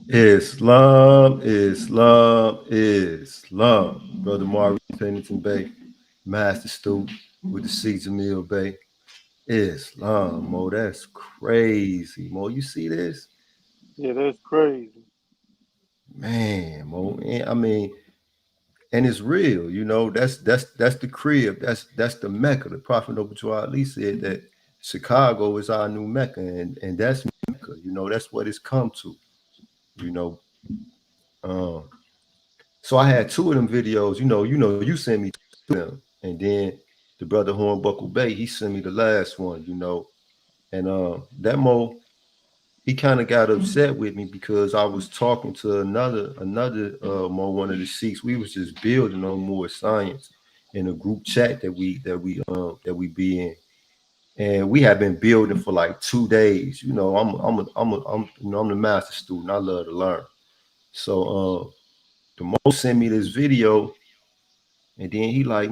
Islam, Islam, Islam. Brother Maurice Pennington Bay, Master Stu with the Caesar Mill Bay. Islam, Mo, that's crazy. Mo, you see this? Yeah, that's crazy. Man, Mo. I mean, and it's real, you know. That's the crib. That's the Mecca. The Prophet Noble Drew Ali said that Chicago is our new Mecca, and that's Mecca. You know, that's what it's come to. You know, um, so I had two of them videos. You sent me two of them, and then the brother Hornbuckle Bay, he sent me the last one. And that Mo, he kind of got upset with me because I was talking to another Mo, one of the Sikhs. We was just building on more science in a group chat that we be in, and we have been building for like 2 days. I'm the master student. I love to learn. So the Mo sent me this video. And then he like,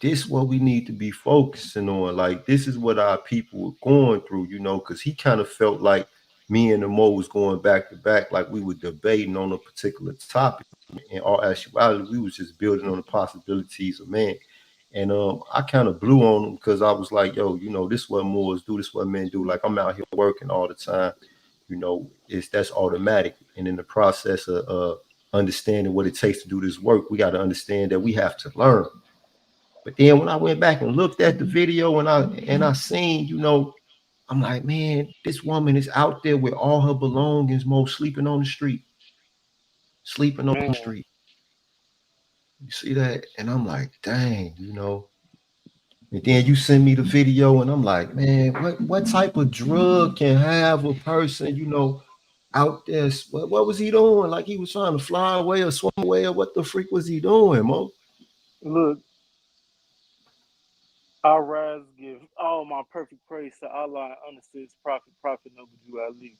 this what we need to be focusing on. Like, this is what our people were going through, because he kind of felt like me and the Mo was going back to back, like we were debating on a particular topic. In all actuality, we was just building on the possibilities of man. And I kind of blew on him because I was like, yo, this what Moors do, this what men do. Like, I'm out here working all the time. That's automatic. And in the process of understanding what it takes to do this work, we got to understand that we have to learn. But then when I went back and looked at the video and I seen, I'm like, man, this woman is out there with all her belongings, Mo, sleeping on the street, sleeping on the Man, street. You see that? And I'm like, dang. And then you send me the video, and I'm like, man, what type of drug can have a person, out there? What was he doing? Like, he was trying to fly away or swim away, or what the freak was he doing, Mo? look, I rise give all my perfect praise to Allah and understood his Prophet Noble Jew Ali.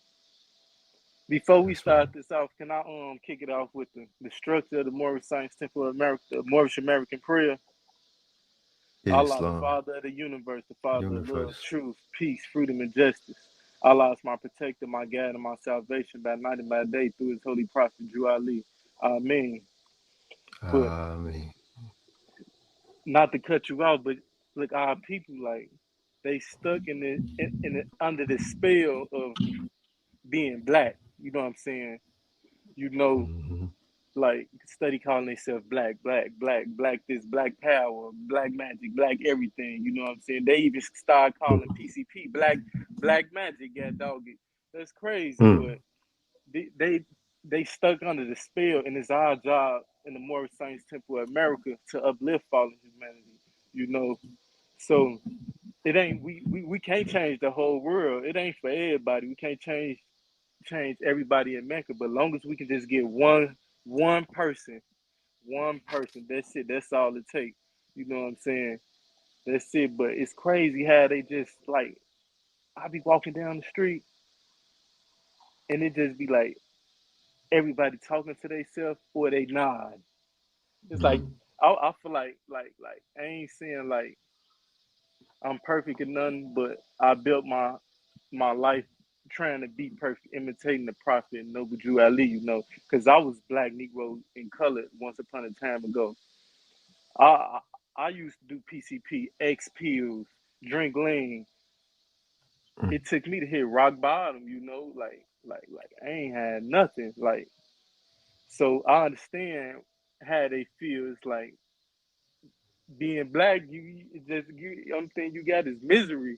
Before we That's right. start this off, can I kick it off with the structure of the Moorish Science Temple of America, the Moorish American prayer? Allah, the Islam, Father of the universe, the Father of love, universe. truth, peace, freedom, and justice. Allah is my protector, my guide, and my salvation by night and by day through his holy prophet, Drew Ali. Amen. But I mean, not to cut you off, but look, our people, like, they stuck under the spell of being black. You know what I'm saying? You know, mhm. like, study calling themselves black, black, black, black this, black power, black magic, black everything. You know what I'm saying? They even start calling PCP black magic. Yeah, dog. That's crazy, Mm. but they they they stuck under the spell, and it's our job in the Moorish Science Temple of America to uplift fallen humanity. You know, so it ain't we can't change the whole world. It ain't for everybody. We can't change everybody in Mecca, but long as we can just get one person, one person, that's it. That's all it takes. You know what I'm saying? That's it. But it's crazy how they just like I be walking down the street and it just be like everybody talking to themselves or they nod. It's like Mm. I feel like I ain't saying like I'm perfect and nothing, but I built my life trying to be perfect, imitating the prophet Noble Drew Ali, because I was black, Negro, and colored once upon a time ago. I I used to do PCP, X pills, drink lean. Mm. It took me to hit rock bottom, like I ain't had nothing. Like so I understand how they feel. It's like being black, only thing you got is misery.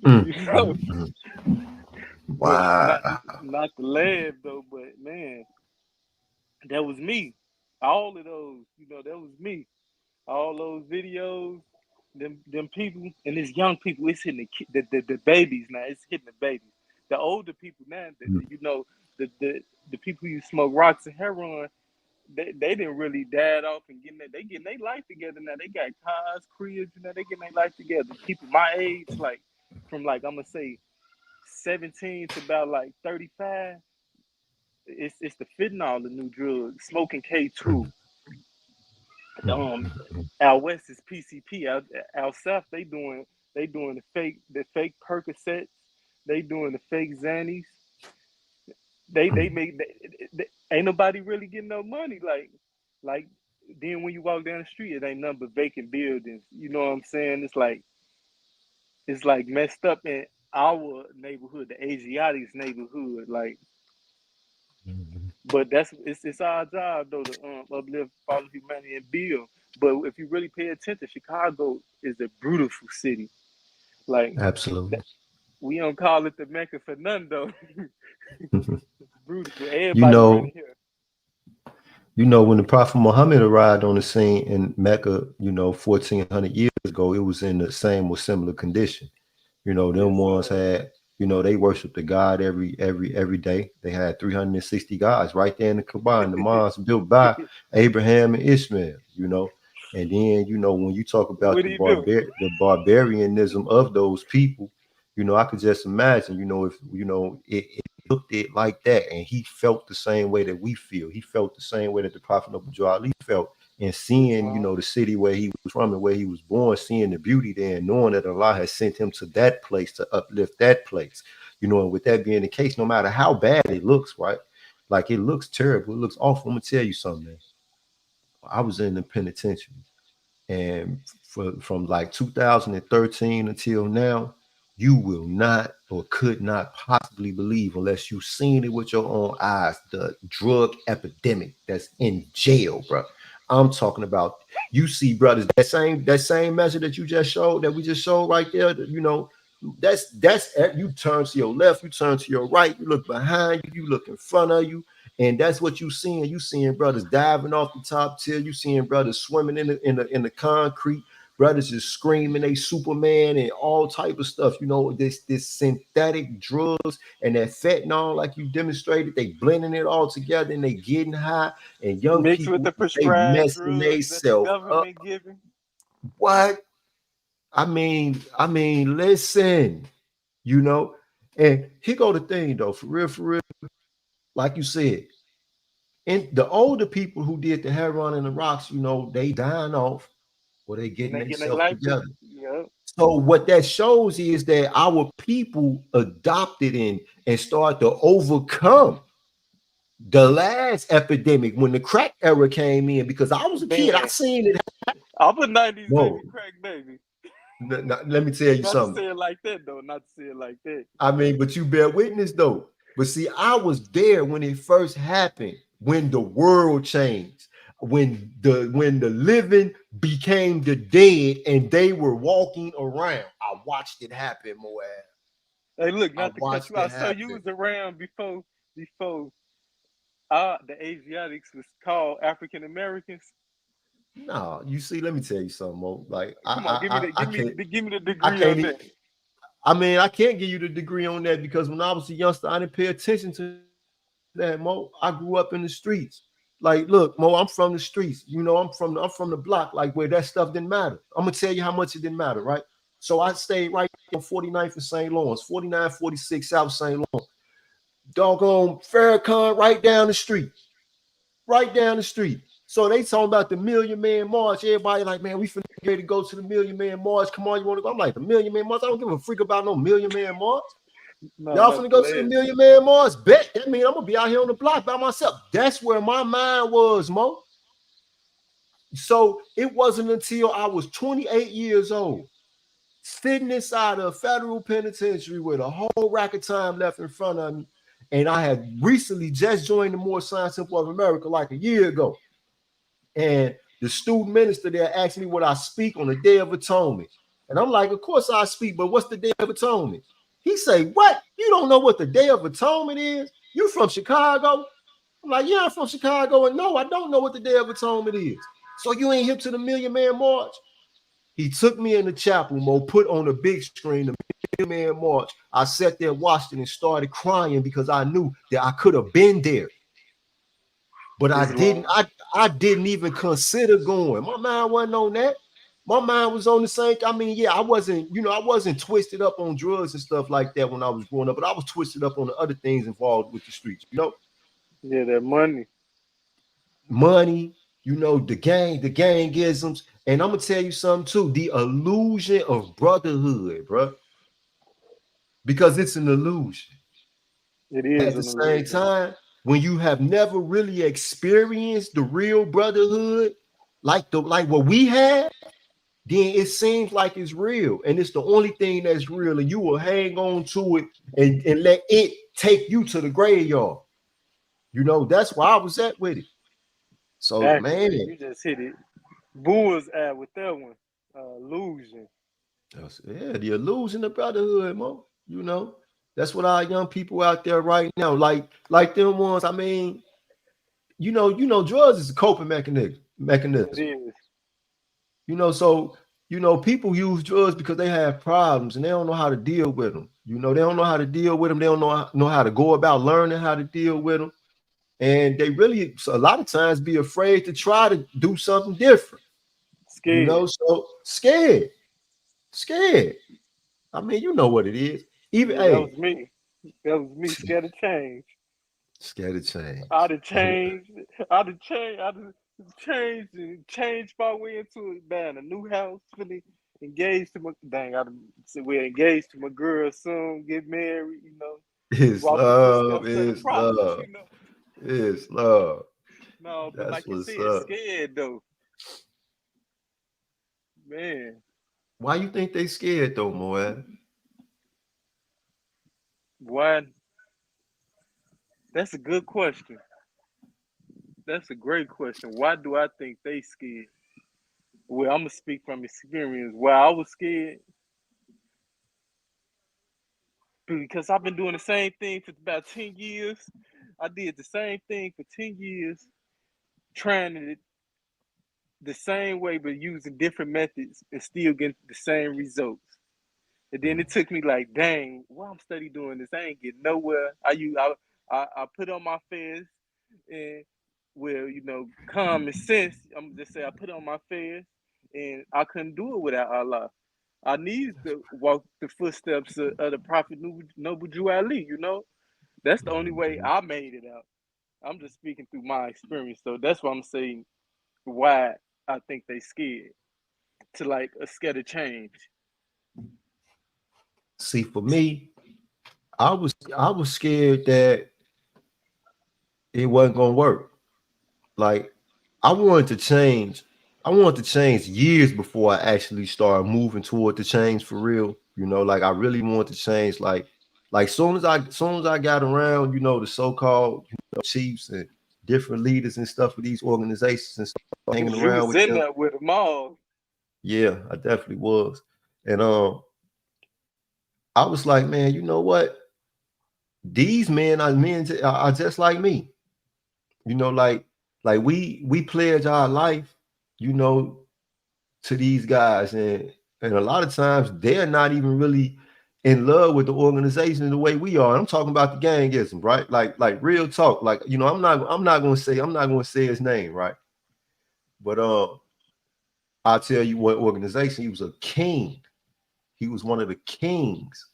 Mm. You know, Mm. Mm. but not Wow. not the laugh though. But man, that was me. All of those, that was me. All those videos, them people, and it's young people. It's hitting the babies now. It's hitting the babies. The older people now, Mm. the people who smoke rocks and heroin, they didn't really died off and they getting their life together now. They got cars, cribs, they getting their life together. People my age, like from like I'm gonna say 17 to about like 35, it's the fentanyl, the new drug, smoking K2. Mm. Mm. Um, Mm. out west is PCP. Out south they doing the fake Percocets. They doing the fake Xannies. they make ain't nobody really getting no money. Like then when you walk down the street, it ain't nothing but vacant buildings. You know what I'm saying? It's like messed up in our neighborhood, the Asiatics neighborhood. Like, but it's our job though to uplift, follow humanity, and build. But if you really pay attention, Chicago is a beautiful city. Like Absolutely. we don't call it the Mecca for none though. It's beautiful. You Everybody know, running here. when the Prophet Muhammad arrived on the scene in Mecca, 1400 years ago, it was in the same or similar condition. Them Yes, ones sir. had, they worshiped the God every day. They had 360 gods right there in the Kaaba, the mosque built by Abraham and Ishmael. And then when you talk about What do you do? the barbarianism of those people, I could just imagine, if it looked it like that, and he felt the same way that we feel. He felt the same way that the Prophet Noble Ali felt, and seeing, the city where he was from and where he was born, seeing the beauty there, and knowing that Allah has sent him to that place to uplift that place. And with that being the case, no matter how bad it looks, right? Like it looks terrible, it looks awful. I'm gonna tell you something, man. I was in the penitentiary, and from like 2013 until now, you will not or could not possibly believe, unless you've seen it with your own eyes, the drug epidemic that's in jail, bro. I'm talking about, you see, brothers, that same measure that you just showed, that we just showed right there, that's you turn to your left, you turn to your right, you look behind you, you look in front of you, and that's what you seeing. You seeing brothers diving off the top tier, you seeing brothers swimming in the concrete, brothers just screaming they Superman and all type of stuff. This synthetic drugs and that fentanyl, like you demonstrated, they blending it all together and they getting high, and young Mixed with people, the they prescribed messing drugs that the themselves up. government giving. What? I mean, listen, and here go the thing though, for real, like you said, and the older people who did the heroin and the rocks, they dying off, or they And getting they getting their themselves life together. Yep. So what that shows is that our people adopted and started to overcome the last epidemic when the crack era came in. Because I was a kid, I Man, seen it. I'm a 90s Whoa. baby, crack baby. Let me tell you Not something. to say it like that, though. Not to say it like that. I mean, but you bear witness though. But see, I was there when it first happened, when the world changed, when the living became the dead, and they were walking around. I watched it happen, Moab. Hey, look, I not to cut watched you it out. So you happen. was around before the Asiatics was called African Americans. No, you see, let me tell you something, Mo. Like Come on, give me the give me the I degree can't on e- that. I mean, I can't give you the degree on that, because when I was a youngster, I didn't pay attention to that, Mo. I grew up in the streets. Like, look, Mo, I'm from the streets. I'm from the block, like where that stuff didn't matter. I'm gonna tell you how much it didn't matter, right? So I stayed right on 49th and St. Lawrence, 4946 South St. Lawrence. Doggone Farrakhan right down the street. Right down the street. So they talking about the Million Man March. Everybody like, man, we finna get ready to go to the Million Man March. Come on, you want to go? I'm like, the Million Man March? I don't give a freak about no Million Man March. No, Y'all that's finna the go to the last. Million Man March? Bet. That mean I'm gonna be out here on the block by myself. That's where my mind was, Mo. So it wasn't until I was 28 years old, sitting inside a federal penitentiary with a whole rack of time left in front of me, and I had recently just joined the Moorish Science Temple of America like a year ago. And the student minister there asked me what I speak on the Day of Atonement. And I'm like, of course I speak, but what's the Day of Atonement? He say, what? You don't know what the Day of Atonement is? You from Chicago? I'm like, yeah, I'm from Chicago. And no, I don't know what the Day of Atonement is. So you ain't hip to the Million Man March? He took me in the chapel, Mo, put on the big screen the Million Man March. I sat there, watched it, and started crying because I knew that I could have been there. But I didn't even consider going. My mind wasn't on that. My mind was on the same. I mean, yeah, I wasn't twisted up on drugs and stuff like that when I was growing up, but I was twisted up on the other things involved with the streets. Yeah, that money. Money, the gangisms. And I'm gonna tell you something too, the illusion of brotherhood, bro. Because it's an illusion. It is At the an same illusion. time, when you have never really experienced the real brotherhood, like what we had, then it seems like it's real, and it's the only thing that's real, and you will hang on to it and let it take you to the graveyard. You know, that's where I was at with it. So, man, Accurate. You just hit it. Bull's eye with that one. Illusion. yeah, the illusion of brotherhood, Mo. You know, that's what our young people out there right now, like them ones. I mean, drugs is a coping It mechanism. is. So people use drugs because they have problems and they don't know how to deal with them. They don't know how to deal with them. They don't know how to go about learning how to deal with them, and they really a lot of times be afraid to try to do something different. Scared. So scared. I mean, you know what it is. Even Yeah, that hey, was me. That was me scared of change. scared of change. I'd have changed. I'd have changed. I'd have changed my way into it. Man, a new house, really engaged to my dang. I'd say we're engaged to my girl soon. Get married. It's Walk the love. footsteps of the It's prophets. love. It's love. No, but That's like you what's said, up. scared though, man. Why you think they scared though, Moab? Why? That's a good question. That's a great question. Why do I think they scared? Well, I'm gonna speak from experience. Why I was scared because I've been doing the same thing for about 10 years. I did the same thing for 10 years, trying it the same way but using different methods and still getting the same results. And then it took me like, dang, why I'm study doing this? I ain't getting nowhere. I put on my fast and well, common sense. I'm gonna just say I put on my fast and I couldn't do it without Allah. I need to walk the footsteps of the Prophet Noble Jew Ali. That's the only way Mhm. I made it out. I'm just speaking through my experience, so that's why I'm saying why I think they scared to like a scared of change. See, for me, I was scared that it wasn't gonna work. Like I wanted to change. I wanted to change years before I actually started moving toward the change for real. Like I really wanted to change. Like soon as I got around, the so-called chiefs and different leaders and stuff for these organizations and stuff, hanging Cause you around was with in them. there with them all. Yeah, I definitely was. And I was like, man, you know what? These men are just like me. Like we pledge our life, you know, to these guys, and a lot of times they're not even really in love with the organization the way we are. I'm talking about the gangism, right? Like real talk. Like I'm not gonna say his name, right? But I'll tell you what organization. He was a king. He was one of the kings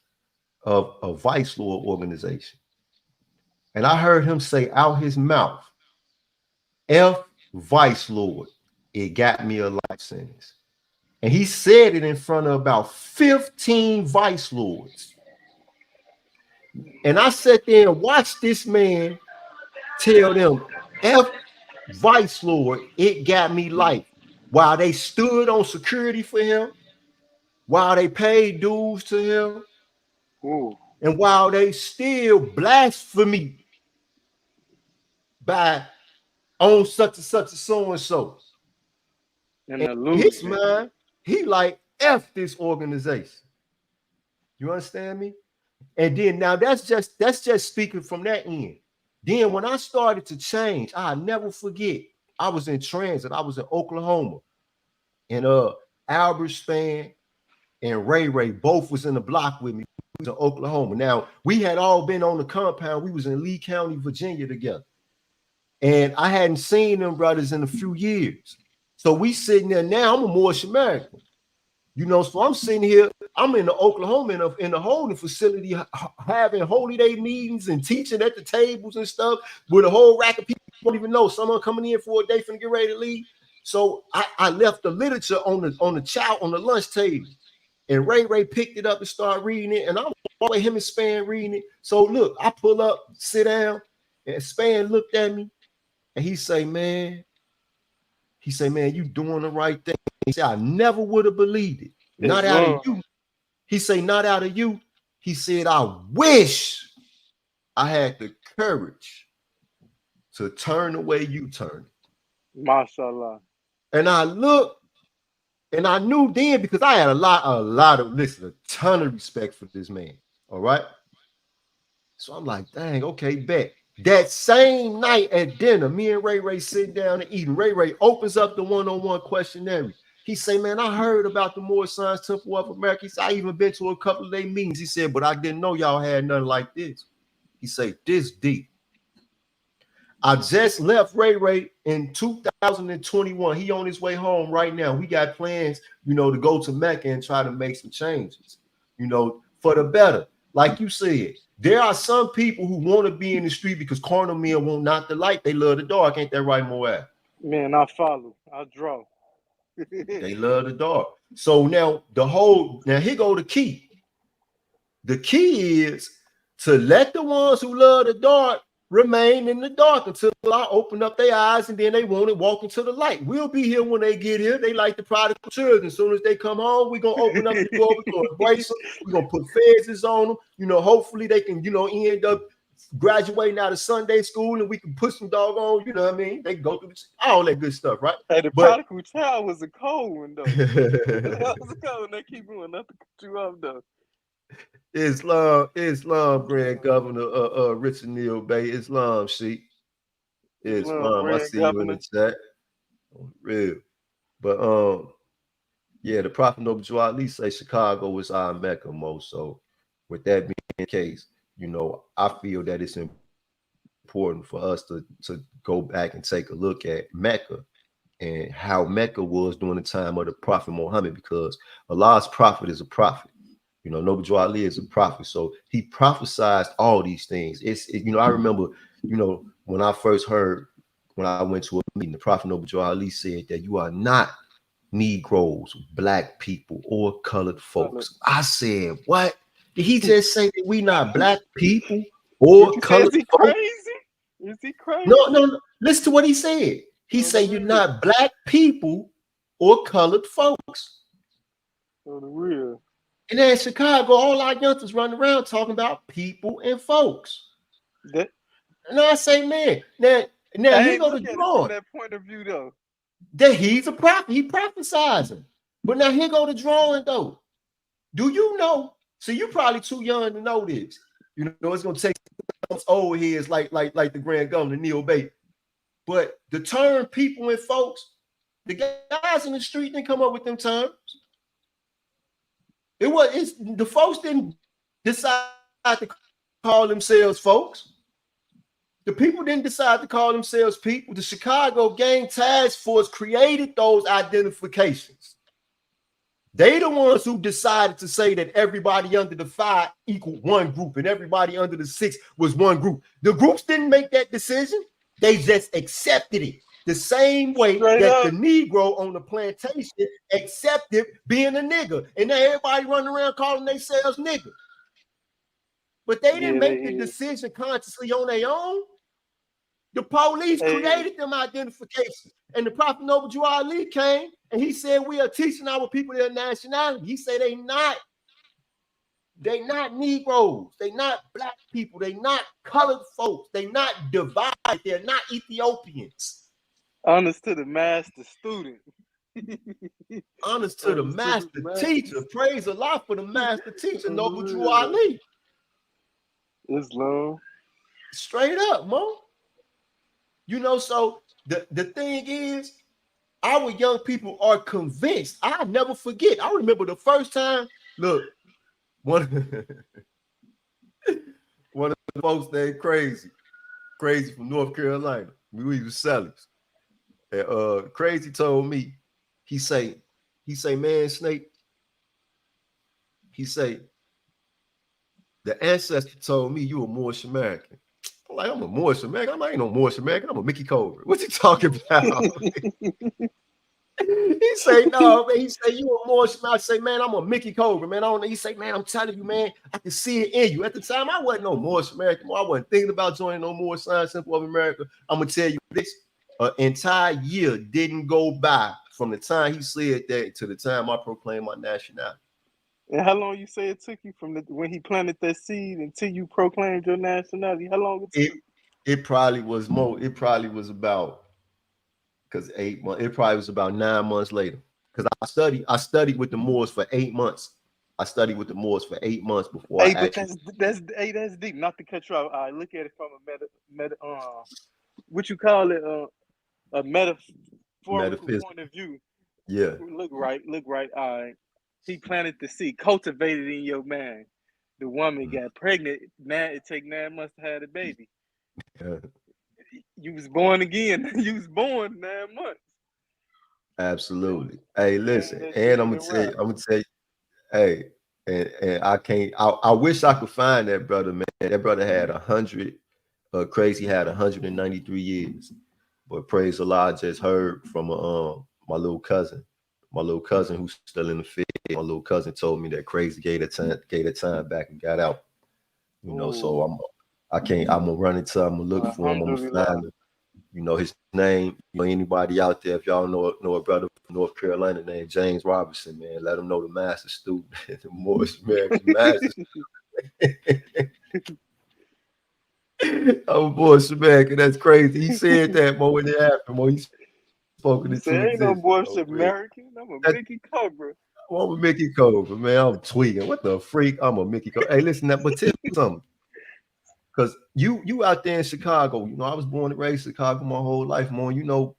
of a vice lord organization. And I heard him say out his mouth, F vice lord. It got me a life sentence. And he said it in front of about 15 vice lords. And I sat there and watched this man tell them, F vice lord, it got me life. While they stood on security for him, while they paid dues to him, Ooh, and while they still blasphemy by on such and such and so and so. an And in his illusion. mind, he like F this organization. You understand me? And then now that's just speaking from that end. Then when I started to change, I never forget. I was in transit. I was in Oklahoma, and Albert Span and Ray both was in the block with me. We was in Oklahoma. Now we had all been on the compound. We was in Lee County, Virginia together, and I hadn't seen them brothers in a few years. So we sitting there now. I'm a Moorish American. So I'm sitting here, I'm in the Oklahoma in the holding facility, having holy day meetings and teaching at the tables and stuff with a whole rack of people you don't even know. Some are coming in for a day finna get ready to leave. So I left the literature on the lunch table. And Ray picked it up and started reading it. And I'm with him and Span reading it. So look, I pull up, sit down, and Span looked at me and he say, man, you doing the right thing. He said, I never would have believed it. Not out of you. He say, not out of you. He said, I wish I had the courage to turn the way you turn. Mashallah. And I looked, and I knew then, because I had a lot of a ton of respect for this man. All right. So I'm like, dang, okay, bet. That same night at dinner, me and Ray sitting down and eating. Ray opens up the one-on-one questionnaire. He say, man, I heard about the Moorish Science Temple of America. He said, I even been to a couple of their meetings. He said, but I didn't know y'all had nothing like this. He said, this deep. I just left Ray in 2021. He on his way home right now. We got plans, to go to Mecca and try to make some changes, for the better. Like you said, there are some people who want to be in the street because carnal men won't knock the light. They love the dark. Ain't that right, Moab? Man, I follow. I draw. They love the dark. So now here go the key. The key is to let the ones who love the dark remain in the dark until I open up their eyes, and then they want to walk into the light. We'll be here when they get here. They like the prodigal children. As soon as they come home, we're gonna open up the door, we're gonna embrace them, we're gonna put fezes on them. Hopefully they can, end up graduating out of Sunday school, and we can put some doggone, they can go through all that good stuff, right? Hey, the prodigal child was a cold one though. That was a cold one. They keep doing nothing to cut you up though. Islam, Grand Governor Richard Neal Bay. Islam, sheep. Islam. I see you in the chat. Real. But the Prophet Noble Drew Ali say Chicago is our Mecca most. So with that being the case, I feel that it's important for us to go back and take a look at Mecca and how Mecca was during the time of the Prophet Muhammad, because Allah's prophet is a prophet. Noble Drew Ali is a prophet, so he prophesied all these things. I remember, when I first heard, when I went to a meeting, the Prophet Noble Drew Ali said that you are not Negroes, black people, or colored folks. I said, what? Did he just say that we not black people or colored folks? Is he crazy? No. Listen to what he said. He said you're not black people or colored folks. For the real. And then in Chicago, all our youngsters running around talking about people and folks. And I say, man, now he go to drawing. From that point of view, though. That he's a prophet, he prophesizing. But now here go the drawing, though. Do you know? So you probably too young to know this. It's gonna take some old heads like the Grand Governor Neal Bay. But the term people and folks, the guys in the street didn't come up with them terms. The folks didn't decide to call themselves folks. The people didn't decide to call themselves people. The Chicago Gang Task Force created those identifications. They the ones who decided to say that everybody under the 5 equaled one group and everybody under the 6 was one group. The groups didn't make that decision. They just accepted it. The same way the Negro on the plantation accepted being a nigger. And now everybody running around calling themselves nigger. But they didn't make the decision consciously on their own. The police created them identifications. And the Prophet Noble Drew Ali came and he said, we are teaching our people their nationality. He said they not Negroes. They not black people. They not colored folks. They not divided. They're not Ethiopians. Honest to the master student. Honest to the master teacher. Praise Allah for the master teacher, Noble Drew Ali. Islam. Straight up, Mo. So the thing is, our young people are convinced. I'll never forget. I remember the first time, look, one of the folks named Crazy from North Carolina. We was sellers. And Crazy told me, he say, man, Snake, he say, the ancestor told me you a Moorish American. I'm like, I'm a Moorish American. I ain't no Moorish American. I'm a Mickey Cobra. What you talking about? He say, no, man. He say, you a Morris. I say, man, I'm a Mickey Cobra, man. I don't know. He say, man, I'm telling you, man, I can see it in you. At the time, I wasn't no Morris American. I wasn't thinking about joining no more Science Temple of America. I'm gonna tell you this: an entire year didn't go by from the time he said that to the time I proclaimed my nationality. And how long you say it took you from when he planted that seed until you proclaimed your nationality? How long it took? It probably was more. It probably was about because 8 months. It probably was about 9 months later. Because I studied with the Moors for 8 months. I studied with the Moors for 8 months before I Hey, but actually that's deep. Not to cut you off. I look at it from a what you call it, a metaphorical metaphysical. point of view. Yeah. Look right. All right. He planted the seed, cultivated in your mind. The woman got pregnant. Now it take 9 months to have the baby. Yeah. You was born again. You was born 9 months. Absolutely. Hey, Planted listen, that and seed and rock. I'm gonna tell you, hey, and I can't. I wish I could find that brother, man. That brother had 100. Crazy had 193 years, but praise Allah, I just heard from my little cousin. My little cousin who's still in the field. My little cousin told me that Crazy gave the time back and got out. You know, so Oh, I can't. I'm gonna run into. I'm gonna look for him. I'm gonna alhamdulillah. find him. You know his name. You know anybody out there? If y'all know a brother from North Carolina named James Robinson, man, let him know the master student, the Morris American master. Oh boy, Shamaka, that's crazy. He said that, Mo, when it happened. Mo, he spoke it You into say ain't no existence. Morris Oh, crazy. American. I'm a That's Mickey Cobra. I'm a Mickey Cobra, man. I'm tweaking. What the freak? I'm a Mickey Cobra. Hey, listen, but tell me something. Because you out there in Chicago, you know, I was born and raised in Chicago my whole life, Mo. I never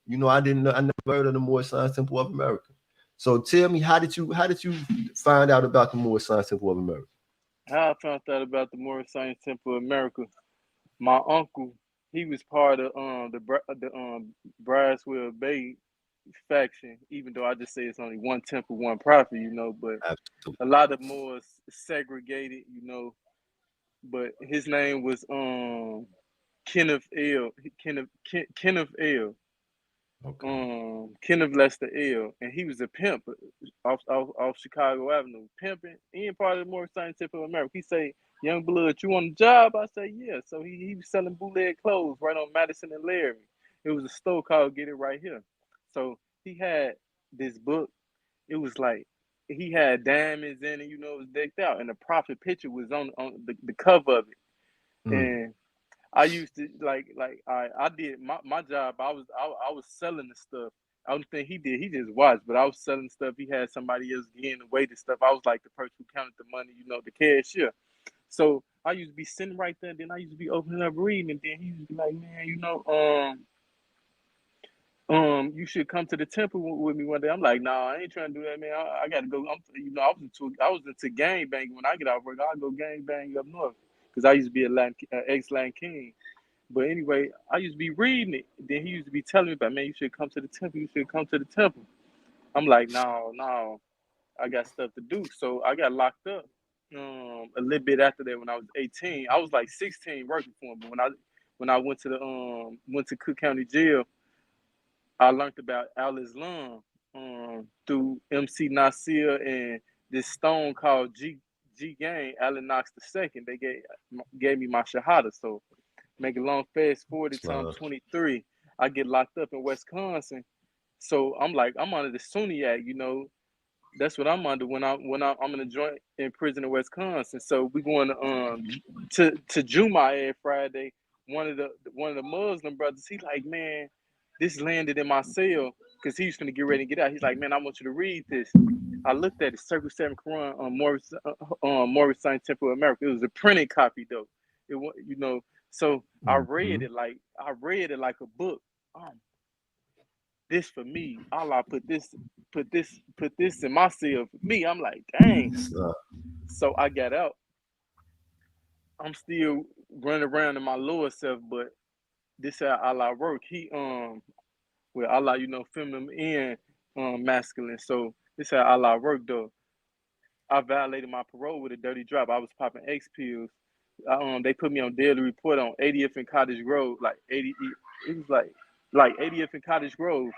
heard of the Moorish Science Temple of America. So tell me, how did you find out about the Moorish Science Temple of America? How I found out about the Morris Science Temple of America. My uncle, he was part of the Braswell Bay faction. Even though I just say it's only one temple, one prophet, but Absolutely. a lot of more segregated, But his name was Kenneth L. Kenneth L. Okay. Kenneth Lester L. And he was a pimp off Chicago Avenue, pimping. He ain't part of the Morris Science Temple of America. He say, "Young blood, you on the job?" I say, "Yeah." So he was selling bootleg clothes right on Madison and Laramie. It was a store called Get It Right Here. So he had this book. It was like he had diamonds in it, it was decked out, and the prophet picture was on the cover of it. Mm. And I used to I did my job. I was selling the stuff. I don't think he did. He just watched, but I was selling stuff. He had somebody else getting away the stuff. I was like the person who counted the money, the cashier. So I used to be sitting right there, and then I used to be opening up reading, and then he used to be like, "Man, you should come to the temple with me one day." I'm like, "Nah, I ain't trying to do that, man. I got to go." I was into gang banging. When I get out of work, I'll go gang bang up north because I used to be a ex-Latin king. But anyway, I used to be reading it. Then he used to be telling me about, "Man, you should come to the temple. You should come to the temple." I'm like, no, I got stuff to do. So I got locked up a little bit after that when I was 18. I was like 16 working for him. But when I went to Cook County Jail, I learned about Al Islam through MC Nasir and this stone called G Gang, Allen Knox II. They gave me my shahada. So make a long fast forward until I'm Islam. 23. I get locked up in Wisconsin. So I'm like, I'm under the Sunni Act, That's what I'm under I'm in a joint in prison in Wisconsin. So we going to Juma every Friday. One of the Muslim brothers, he like, "Man, this landed in my cell," because he's gonna get ready to get out. He's like, "Man, I want you to read this." I looked at it, Circle 7 Quran on Morris Science Temple of America. It was a printed copy though. It was. So Mm-hmm. I read it like a book. This for me. Allah put this in my cell for me. I'm like, dang. So, So I got out. I'm still running around in my lower self, but this how Allah work. He Allah, feminine and masculine. So this how Allah work though. I violated my parole with a dirty drop. I was popping X pills. They put me on daily report on 80th and Cottage Grove, like 80. It was like 80th and Cottage Grove.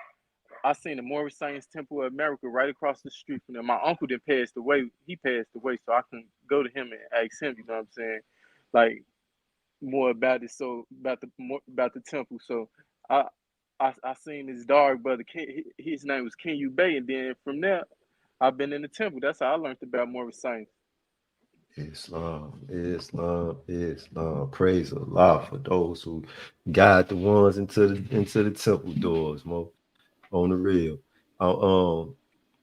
I seen the Morris Saints Temple of America right across the street from them. My uncle then passed away. He passed away, so I can go to him and ask him. You know what I'm saying? Like more about it. So about the temple. So I I seen his dog brother. His name was Ken Bay, and then from there, I've been in the temple. That's how I learned about Morris Saints. Islam, Islam, Islam. Praise Allah for those who guide the ones into the temple doors, Mo. On the real.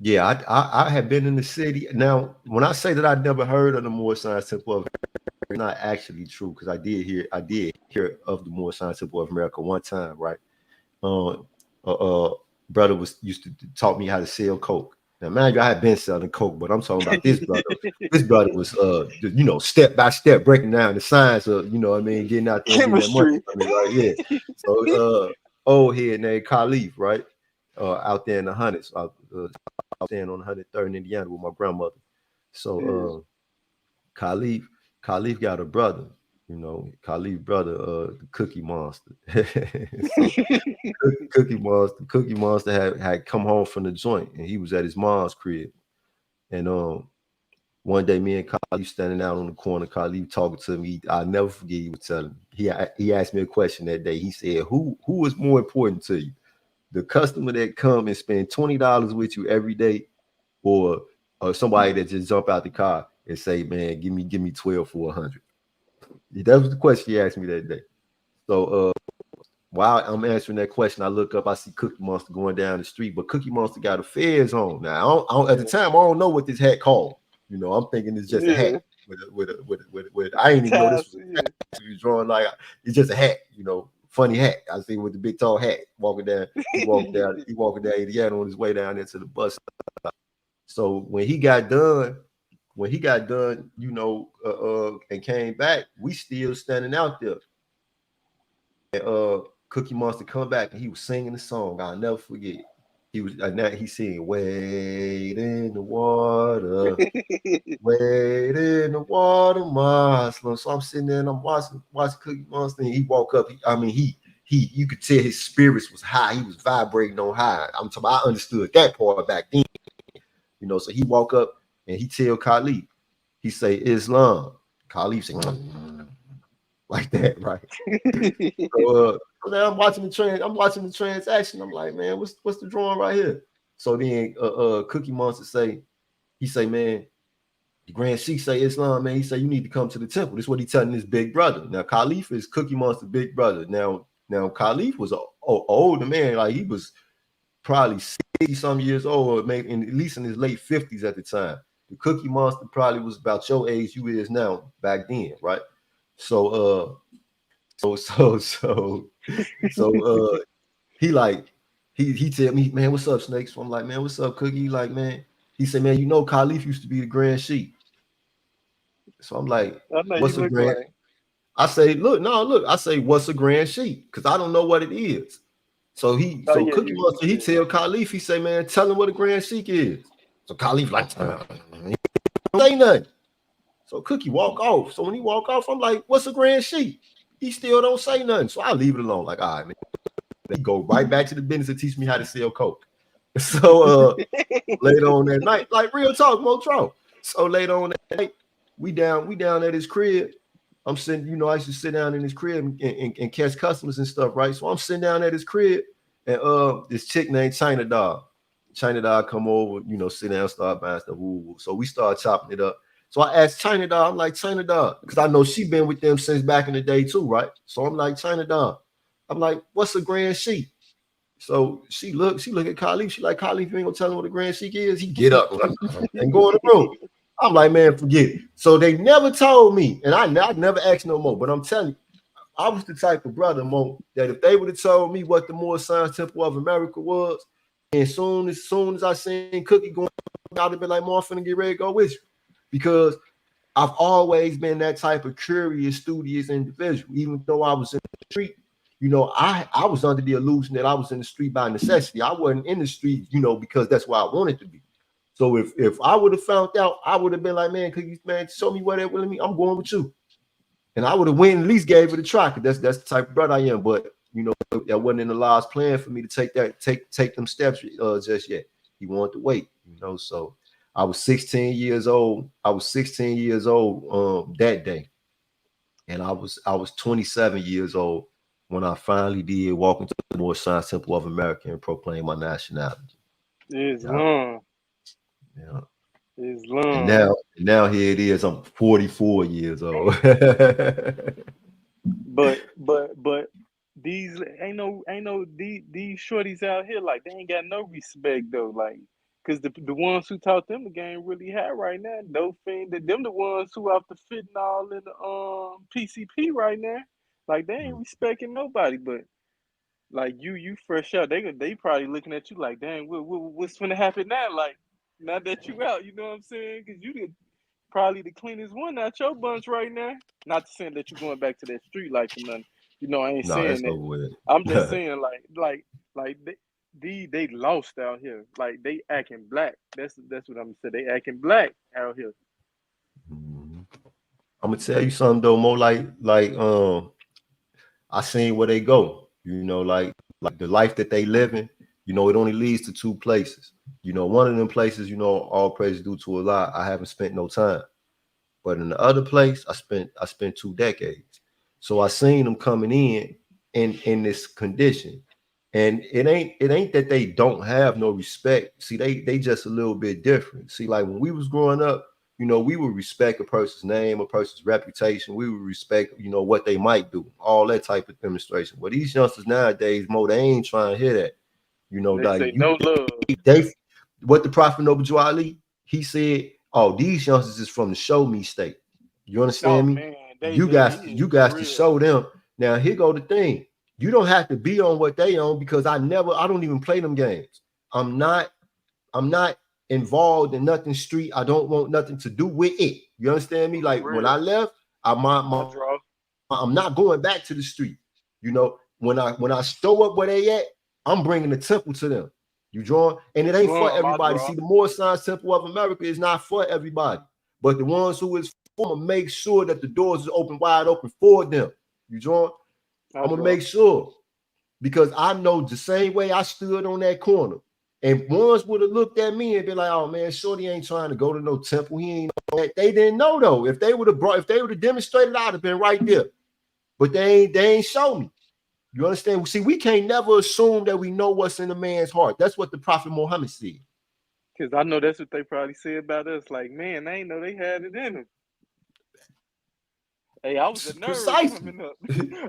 Yeah, I have been in the city. Now, when I say that I never heard of the Moorish Science Temple of America, it's not actually true because I did hear of the Moorish Science Temple of America one time, right? Uh, brother used to taught me how to sell coke. Now, mind you, I had been selling coke, but I'm talking about this brother. This brother was, step by step breaking down the science of, what I mean, getting out there and getting that money. Chemistry. I mean, right? Yeah. So, old head named Khalif, right? Out there in the hundreds, out there on 103rd in Indiana with my grandmother. So, Khalif got a brother, Khalif brother, the Cookie Monster. So, Cookie Monster had come home from the joint, and he was at his mom's crib. And one day, me and Khalif standing out on the corner, Khalif talking to me. I'll never forget. He was telling me. He asked me a question that day. He said, "Who is more important to you, the customer that come and spend $20 with you every day, or somebody that just jump out the car and say, man, give me 12 for 100?" That was the question he asked me that day. So while I'm answering that question, I look up, I see Cookie Monster going down the street, but Cookie Monster got a Fez on. Now, at the time, I don't know what this hat called. I'm thinking it's just a hat with I ain't even know this was drawing like it's just a hat, funny hat. I see with the big tall hat walking down. He walking down Indiana on his way down into the bus. So when he got done, and came back, we still standing out there. And Cookie Monster come back and he was singing the song. I'll never forget. He singing "Wade in the water, wade in the water, Muslim." So I'm sitting there and I'm watching Cookie Monster, and he walk up. You could tell his spirits was high. He was vibrating on high. I understood that part back then. So he walk up and he tell Khalif, he say Islam. Khalif say like that, right? So I'm watching the transaction. I'm like, man, what's the drawing right here? So then Cookie Monster say, man, the Grand Sheikh say Islam, man. He say you need to come to the temple. This is what he telling his big brother. Now Khalif is Cookie Monster's big brother. Now Khalif was an older man, like he was probably 60 some years old, or maybe at least in his late 50s at the time. The Cookie Monster probably was about your age you is now back then, right? So he tell me, man, what's up, Snake? So I'm like, man, what's up, Cookie? He like, man, he said, man, Khalif used to be the Grand Sheikh. So I'm like, what's a Grand? Like? I say, I say, what's a Grand Sheikh? Because I don't know what it is. So Cookie Monster, he tell Khalif, he say, man, tell him what a Grand Sheikh is. So Khalif like, he don't say nothing. So Cookie walk off. So when he walk off, I'm like, what's a Grand Sheikh? He still don't say nothing. So I leave it alone. Like, all right, man. He go right back to the business and teach me how to sell coke. So later on that night, like real talk, Motro. So later on that night, we down at his crib. I'm sitting, I used to sit down in his crib and catch customers and stuff, right? So I'm sitting down at his crib, and this chick named China Dog come over, sit down, start buying stuff. So we start chopping it up. So I asked China Dog, I'm like, China Dog, because I know she been with them since back in the day too, right? So I'm like, China Dog, I'm like, what's a Grand Sheikh? So she look at Khalif. She like, Khalif, you ain't gonna tell him what a Grand Sheikh is? He get up and go in the room. I'm like, man, forget it. So they never told me, and I never asked no more. But I'm telling you, I was the type of brother, Mo, that if they would have told me what the Moorish Science Temple of America was, and soon as I seen Cookie going, I'd have been like, Mo, I'm finna get ready to go with you. Because I've always been that type of curious, studious individual. Even though I was in the street, I was under the illusion that I was in the street by necessity. I wasn't in the street, because that's where I wanted to be. So if I would have found out, I would have been like, man, Cookie, man, show me where that with me. I'm going with you. And I would have went and at least gave it a try, because that's the type of brother I am. But, You know, that wasn't in the Lord's plan for me to take them steps just yet. He wanted to wait, you know. So I was 16 years old. That day, and I was 27 years old when I finally did walk into the Moorish Science Temple of America and proclaim my nationality. Islam. Yeah. Islam. And now here it is. I'm 44 years old. But these ain't no these shorties out here, like, they ain't got no respect though, like, cause the ones who taught them the game really high right now. No thing that them the ones who out the fentanyl in the PCP right now. Like, they ain't respecting nobody. But like, you fresh out, they probably looking at you like, dang, what's gonna happen now? Like, now that you out, you know what I'm saying? Cause you probably the cleanest one out your bunch right now. Not to say that you're going back to that street life or nothing. You know, I ain't No, saying that's that. over with. I'm just saying, like they lost out here. Like, they acting black. That's what I'm saying. They acting black out here. I'm gonna tell you something though, more like I seen where they go. You know, like the life that they living. You know, it only leads to two places. You know, one of them places, you know, all praise due to Allah, I haven't spent no time. But in the other place, I spent 2 decades. So I seen them coming in this condition. And it ain't that they don't have no respect. See, they just a little bit different. See, like when we was growing up, you know, we would respect a person's name, a person's reputation. We would respect, you know, what they might do, all that type of demonstration. But these youngsters nowadays, they ain't trying to hear that. You know, They like say no love. they what the Prophet Noble Ali, he said, oh, these youngsters is from the show me state. You understand me? Man, You guys to show them. Now, here go the thing. You don't have to be on what they on, because I don't even play them games. I'm not involved in nothing street. I don't want nothing to do with it. You understand me? Like when I left, I'm not going back to the street. You know, when I stow up where they at, I'm bringing the temple to them. You draw, and it ain't for everybody. See, the Moorish Science Temple of America is not for everybody, but the ones who is for, make sure that the doors is wide open for them. You draw. I'm gonna make sure, because I know the same way I stood on that corner, and ones would have looked at me and be like, "Oh man, Shorty ain't trying to go to no temple. He ain't know that." They didn't know though. If they would have demonstrated, I'd have been right there. But they ain't show me. You understand? See, we can't never assume that we know what's in a man's heart. That's what the Prophet Muhammad said. Because I know that's what they probably said about us. Like, man, they ain't know they had it in them. Hey, I was a nerd coming up.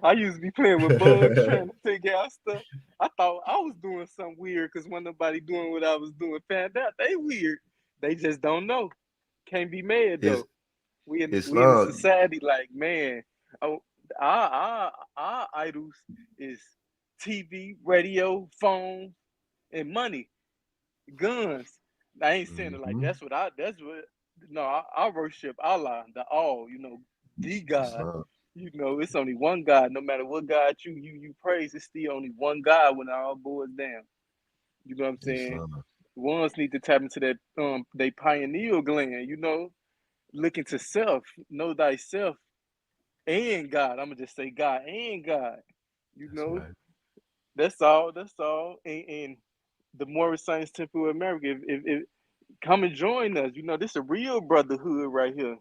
I used to be playing with bugs, trying to figure out stuff. I thought I was doing something weird because when nobody doing what I was doing, found out they weird. They just don't know. Can't be mad though. We in a society like, man, our idols is TV, radio, phone, and money, guns. I ain't saying it like I worship Allah, the all, you know, the God. You know, it's only one God. No matter what God you praise, it's still only one God when all boils down. You know what I'm saying? Ones need to tap into that they pineal gland, you know, look into self, know thyself and God. I'm gonna just say God and God. You know, that's all. And the Moorish Science Temple of America, if come and join us. You know, this is a real brotherhood right here.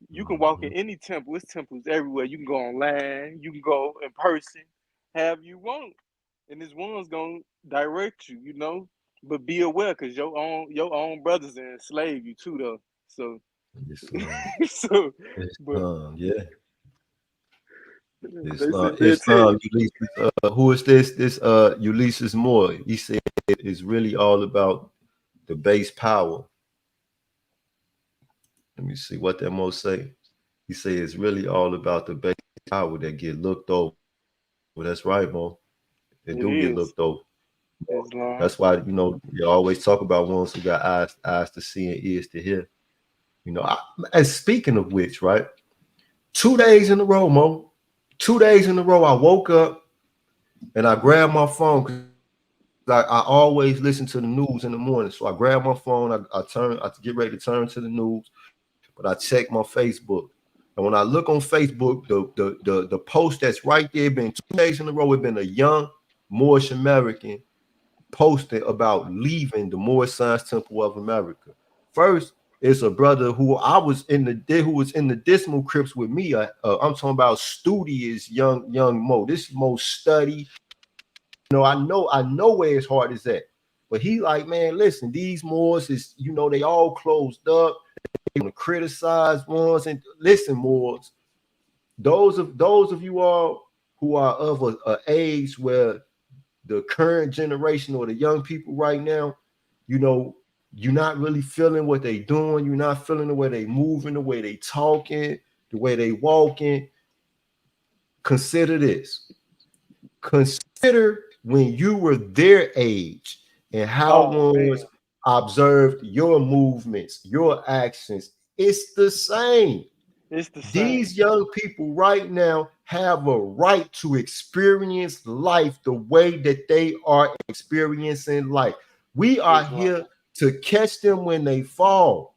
You can walk in any temple. It's temples everywhere. You can go online. You can go in person. Have you want, and this one's gonna direct you. You know, but be aware, because your own brothers enslave you too, though. So, yeah. Islam, who is this? This Ulysses Moore. He said it's really all about the base power. Let me see what that Mo say. He said it's really all about the base power that get looked over. Well, that's right, Mo. They do get looked over. That's why, you know, you always talk about ones who got eyes to see and ears to hear. You know, and speaking of which, right? 2 days in a row, Mo. 2 days in a row, I woke up and I grabbed my phone, because I always listen to the news in the morning. So I grabbed my phone, I get ready to turn to the news, but I check my Facebook. And when I look on Facebook, the post that's right there, been 2 days in a row, it's been a young Moorish American posted about leaving the Moorish Science Temple of America. First, it's a brother who was in the Dismal Crips with me. I'm talking about studious young Mo. This Mo study. I know where his heart is at. But he like, man, listen, these Moors is, they all closed up. They want to criticize ones. And listen, Moors, those of you all who are of a age where the current generation or the young people right now, you're not really feeling what they doing. You're not feeling the way they moving, the way they talking, the way they walking. Consider this. Consider when you were their age and how ones observed your movements, your actions. It's the same. It's the same. These young people right now have a right to experience life the way that they are experiencing life. We are here to catch them when they fall,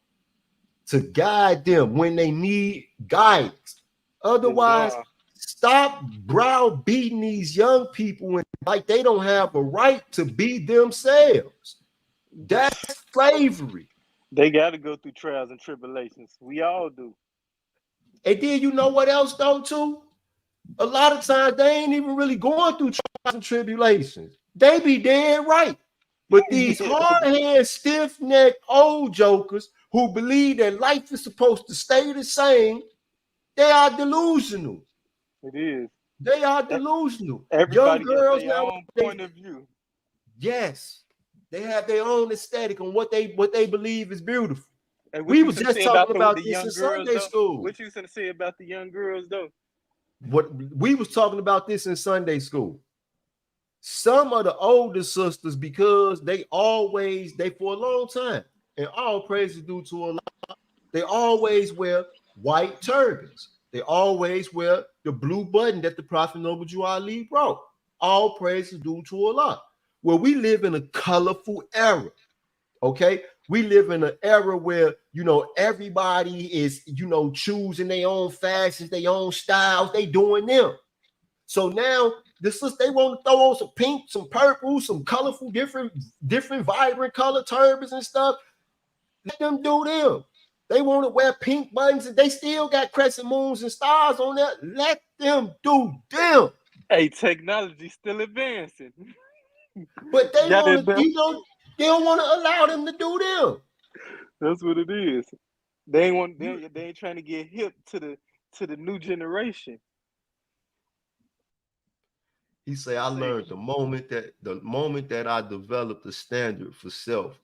to guide them when they need guidance. Otherwise, stop browbeating these young people like they don't have a right to be themselves. That's slavery. They got to go through trials and tribulations. We all do. And then you know what else though too? A lot of times they ain't even really going through trials and tribulations. They be dead right. But these hard-headed, stiff-necked old jokers who believe that life is supposed to stay the same, they are delusional. It is. They are delusional. Everybody young girls now, own point of view. Yes, they have their own aesthetic on what they believe is beautiful. We was just talking about this in Sunday school. What you gonna say about the young girls though? What we was talking about this in Sunday school. Some of the older sisters, because they for a long time, and all praise is due to Allah, they always wear white turbans. They always wear the blue button that the Prophet Noble Jew Ali brought. All praise is due to Allah. Well, we live in a colorful era. Okay, we live in an era where everybody is choosing their own fashions, their own styles. They doing them. So now they want to throw on some pink, some purple, some colorful, different vibrant color turbans and stuff. Let them do them. They want to wear pink buttons and they still got crescent moons and stars on there. Let them do them. Hey, technology still advancing. But they don't want to allow them to do them. That's what it is. They ain't trying to get hip to the new generation. He said, I learned the moment that I developed the standard for self,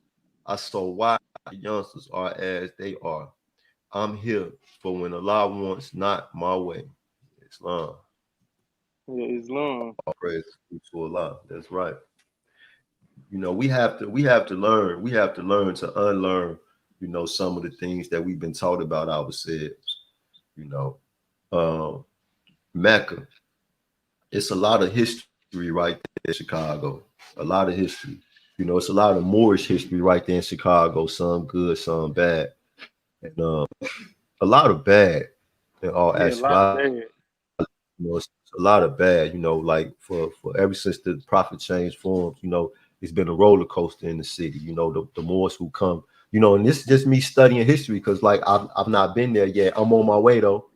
I saw why the youngsters are as they are. I'm here for when Allah wants, not my way. Islam. Yeah, Islam. All praise to Allah. That's right. We have to learn. We have to learn to unlearn, some of the things that we've been taught about ourselves. Mecca. It's a lot of history right there in Chicago. A lot of history. It's a lot of Moorish history right there in Chicago. Some good, some bad, and a lot of bad in all aspects. It's a lot of bad. Like for ever since the Prophet changed forms, it's been a roller coaster in the city. The Moors who come, and this is just me studying history because like I've not been there yet. I'm on my way though.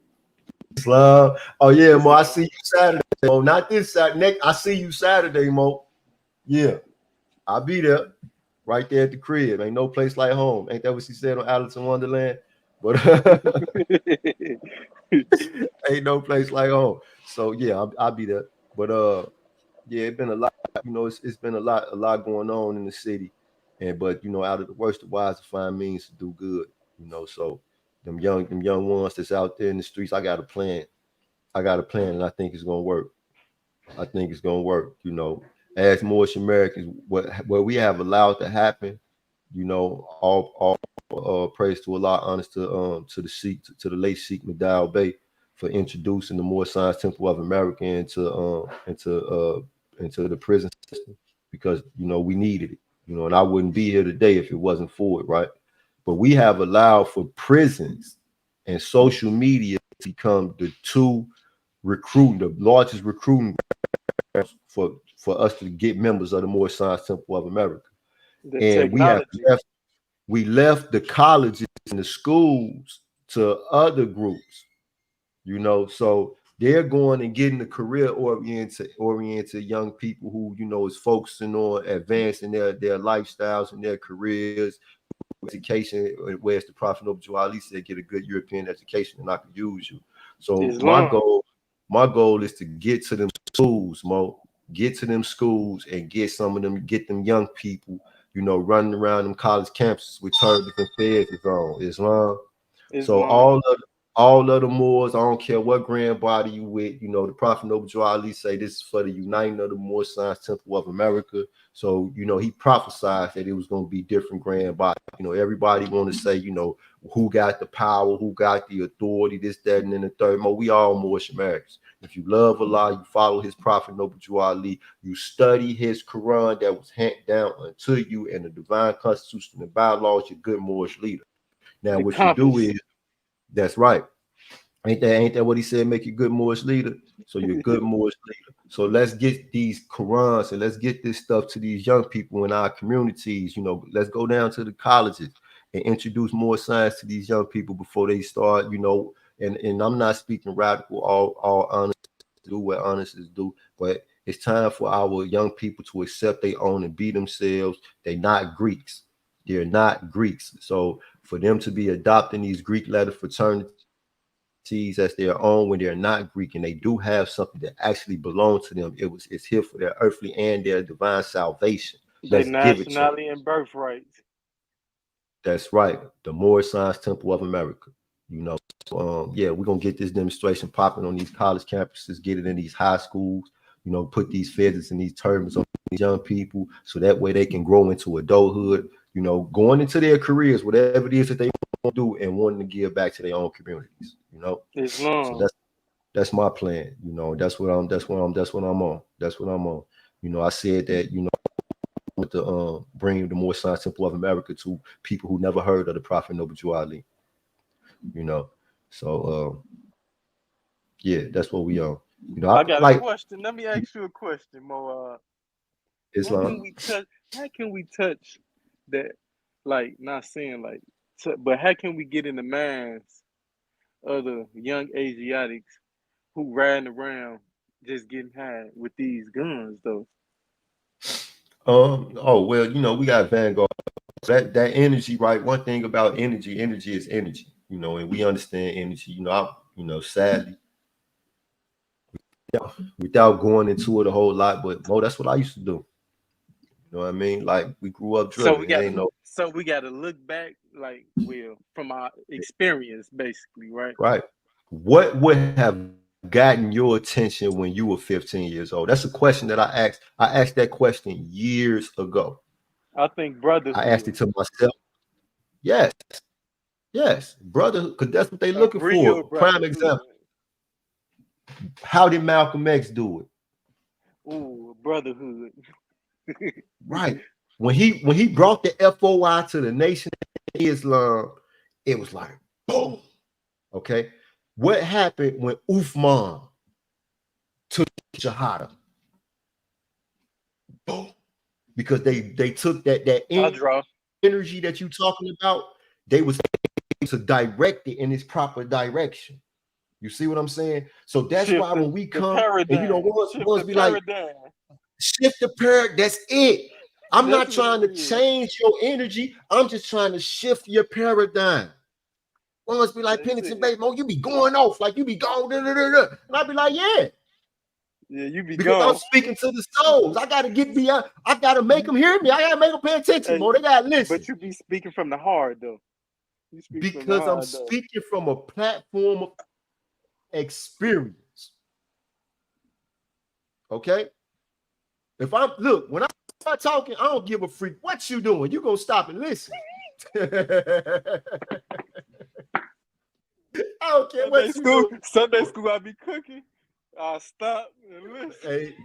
Islam. Oh yeah, Mo. I see you Saturday. Mo, not this Saturday. I see you Saturday, Mo. Yeah, I'll be there, right there at the crib. Ain't no place like home. Ain't that what she said on Alice in Wonderland? But ain't no place like home. So yeah, I'll be there. But yeah, it's been a lot. It's been a lot going on in the city, but out of the worst, the wise to find means to do good. So. Them young ones that's out there in the streets, I got a plan, and I think it's gonna work. As Moorish Americans, what we have allowed to happen, all praise to Allah, honest to the late Sheikh Madal Bey for introducing the Moorish Science Temple of America into the prison system because we needed it, and I wouldn't be here today if it wasn't for it, right? But we have allowed for prisons and social media become the largest recruiting for us to get members of the Moorish Science Temple of America. The And technology. we left the colleges and the schools to other groups, you know, so they're going and getting the career oriented young people who, you know, is focusing on advancing their lifestyles and their careers, education, whereas the Prophet Noble Ali said, get a good European education and I can use you. So my goal is to get to them schools, Mo. Get to them schools and get them young people, you know, running around them college campuses with turbans and feds on Islam. So all of the Moors, I don't care what grand body you with, you know, the Prophet Noble Ali say this is for the uniting of the Moorish Science Temple of America. So, you know, he prophesied that it was going to be different grand bodies. You know, everybody want to say, you know, who got the power, who got the authority, this, that, and then the third. We all Moorish Americans. If you love Allah, you follow his Prophet Noble Ali, you study his Quran that was handed down unto you and the divine constitution and bylaws, you're good Moorish leader. Now, what you do is, that's right. Ain't that what he said? Make you good Moorish leader. So you're a good Moorish leader. So let's get these Qurans and let's get this stuff to these young people in our communities. You know, let's go down to the colleges and introduce more science to these young people before they start, you know, and I'm not speaking radical, all honest, do what honest is do, but it's time for our young people to accept their own and be themselves. They're not Greeks. They're not Greeks. So for them to be adopting these Greek letter fraternities as their own when they're not Greek and they do have something that actually belongs to them, it's here for their earthly and their divine salvation. Their nationality and birthright. That's right. The Moorish Science Temple of America. You know, yeah, we're gonna get this demonstration popping on these college campuses, get it in these high schools, you know, put these feathers and these turbans on these young people so that way they can grow into adulthood, you know, going into their careers, whatever it is that they want to do and wanting to give back to their own communities, you know. So that's my plan, you know, that's what I'm on. You know, I said that, you know, with the bring the Moorish Science Temple of America to people who never heard of the Prophet Noble Ali. You know, so yeah, that's what we on. You know, I got a question. Let me ask you a question, Mo. Islam. How can we touch that? Like, not saying like, but how can we get in the minds of the young Asiatics who riding around just getting high with these guns, though? Oh well, you know, we got Vanguard. That energy, right? One thing about energy is energy. You know, and we understand energy. You know, sadly, without going into it a whole lot, but Mo, that's what I used to do. You know what I mean? Like we grew up driven. So we got to look back, like, well, from our experience, basically, right? Right. What would have gotten your attention when you were 15 years old? That's a question that I asked. I asked that question years ago. I think brotherhood. I asked it to myself. Yes, brotherhood, because that's what they're looking for. Prime example. How did Malcolm X do it? Ooh, brotherhood. Right. When he brought the FOI to the Nation of Islam, it was like boom. Okay. What happened when Uthman took Shahada? Boom. Because they took that energy that you talking about, they was able to direct it in its proper direction. You see what I'm saying? So that's why when we come and you know once be like shift the paradigm, that's it. I'm not trying to change your energy. I'm just trying to shift your paradigm. Once be like Pennington Bay, Mo, you be going off like you be going, and I'd be like, yeah, you be because I'm speaking to the souls. I gotta get beyond. I gotta make them hear me. I gotta make them pay attention, Mo. They gotta listen. But you be speaking from the heart, though. Because I'm speaking from a platform of experience. Okay. When I start talking, I don't give a freak what you doing. You gonna stop and listen. I don't care what you do. Sunday school, I be cooking. I stop and listen. Hey,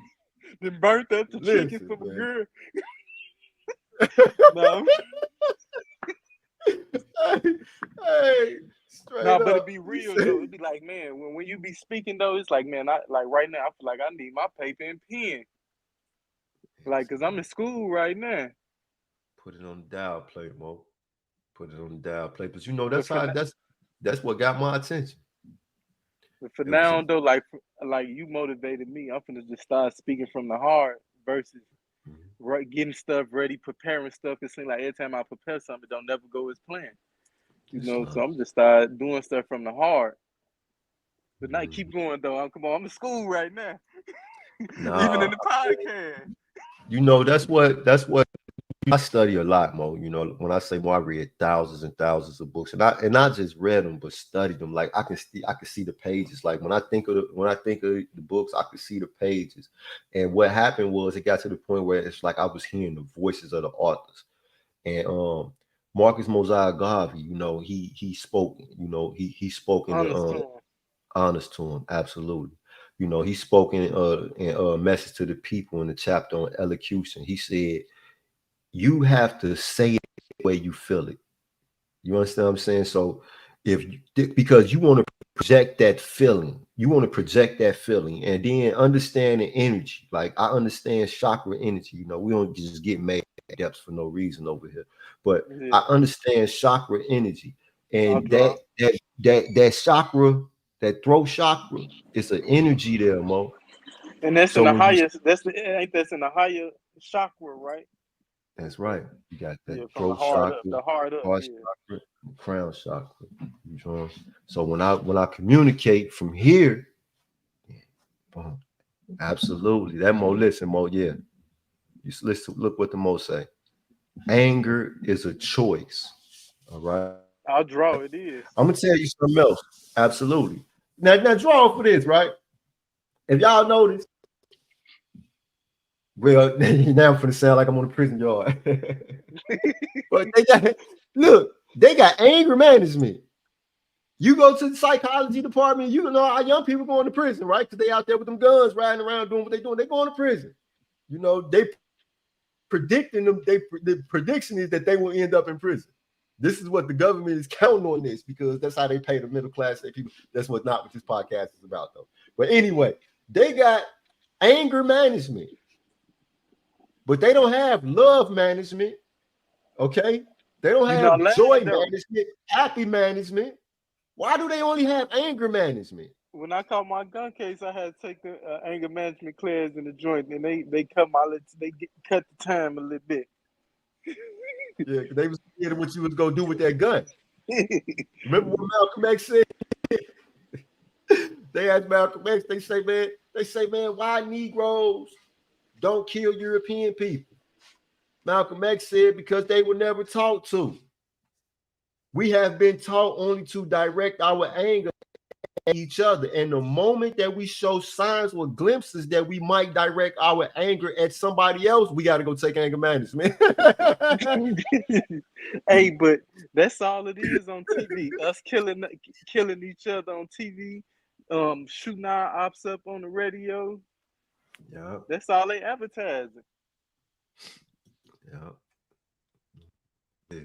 then burnt up the chicken from a girl. No. Hey, Nah, Straight but it up. be He real said, though. It be like, man, when you be speaking though, it's like, man, I like right now, I feel like I need my paper and pen. Like, cause I'm in school right now. put it on the dial plate, Mo. Put it on the dial plate. But you know, But that's for how that's what got my attention. but for It was now though, like you motivated me. I'm finna just start speaking from the heart versus right getting stuff ready, preparing stuff. It seems like every time I prepare something, it don't never go as planned. You know, so Islam. I'm just start doing stuff from the heart. But now Mhm. keep going though. Come on, I'm in school right now. Even in Nah, the podcast. you know, that's what I study a lot, Mo. You know, when I say Mo, I read thousands and thousands of books, and I not just read them, but studied them. Like I can see the pages. Like when I think of the books, I could see the pages. And what happened was it got to the point where it's like I was hearing the voices of the authors. And Marcus Mosiah Garvey, you know, he spoke, you know, he spoke in the Honest to him. honest to him, absolutely. You know, he spoke in a message to the people in the chapter on elocution. He said, you have to say it the way you feel it. You understand what I'm saying? So if you, because you want to project that feeling, and then understand the energy. Like I understand chakra energy. You know, we don't just get made depths for no reason over here, but Yeah, I understand chakra energy, I'll and draw. that chakra, that throat chakra, is an energy there, Mo. And that's in So the when you, highest. That's in the higher chakra, right? that's Or right, you got that yeah, from the throat heart up. chakra, The heart up. heart Yeah. chakra, crown chakra. You know? So when I communicate from here, boom, absolutely. That Mo, listen, Mo, yeah. You listen, look what the Mo say. Anger is a choice. All right. I'll draw. It I'm gonna is. tell you something else. Absolutely. Now draw for this, right? If y'all notice, well, now I'm gonna sound like I'm on the prison yard. But they got look, they got anger management. You go to the psychology department, you know our young people going to prison, right? Because they out there with them guns riding around doing what they doing. They going to prison. You know, they predicting them. The prediction is that they will end up in prison. This is what the government is counting on this because that's how they pay the middle class people. That's not what this podcast is about, though. But anyway, they got anger management, but they don't have love management. Okay, they don't You not have joy lying though. management, happy management. Why do they only have anger management? When I caught my gun case, I had to take the anger management class in the joint, and they cut cut the time a little bit. Yeah, because they was scared of what you was gonna do with that gun. Remember what Malcolm X said? They asked Malcolm X. They say, man, why Negroes don't kill European people? Malcolm X said because they were never taught to. We have been taught only to direct our anger at each other. And the moment that we show signs or glimpses that we might direct our anger at somebody else, we got to go take anger management. Hey, but that's all it is on TV. Us killing each other on TV, shooting our ops up on the radio. Yeah, That's all they advertising. yeah, yeah.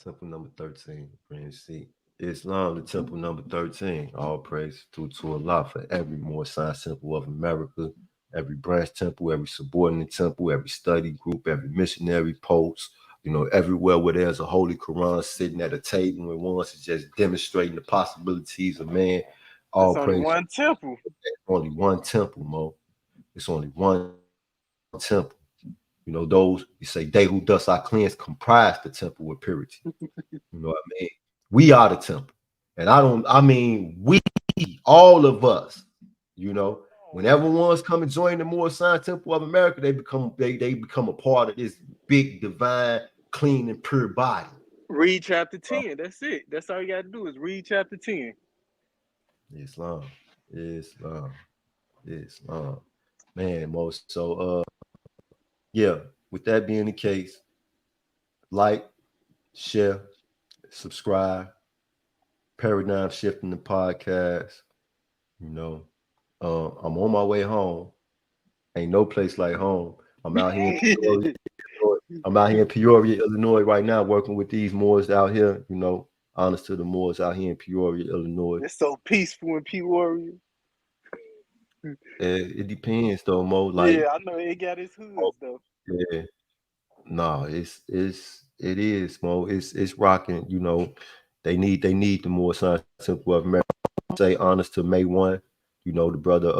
Temple number 13, Grand Seat. Islam, the temple number 13. All praise to Allah for every more science temple of America, every branch temple, every subordinate temple, every study group, every missionary post, you know, everywhere where there's a holy Quran sitting at a table and wants to just demonstrating the possibilities of man. That's All only praise. one temple. Only one temple, Mo. It's only one temple. You know, those you say they who thus I cleanse comprise the temple with purity. You know what I mean? We are the temple. And I mean, we, all of us, you know, whenever ones come and join the Moorish Sign Temple of America, they become a part of this big, divine, clean, and pure body. Read chapter 10. That's it. That's all you gotta do is read chapter 10. Islam, Islam, Islam. Man, most so yeah, with that being the case, like, share, subscribe, paradigm shifting the podcast. You know, I'm on my way home. Ain't no place like home. I'm out here in Peoria. I'm out here in Peoria, Illinois right now, working with these Moors out here. You know, Honest to the Moors out here in Peoria, Illinois. It's so peaceful in Peoria. It depends though, Mo. Like, Yeah, I know it got its hoods though. yeah, no, it is, Mo. It's rocking. You know, they need the Moorish Science Temple of America. Say honest to May 1. You know, the brother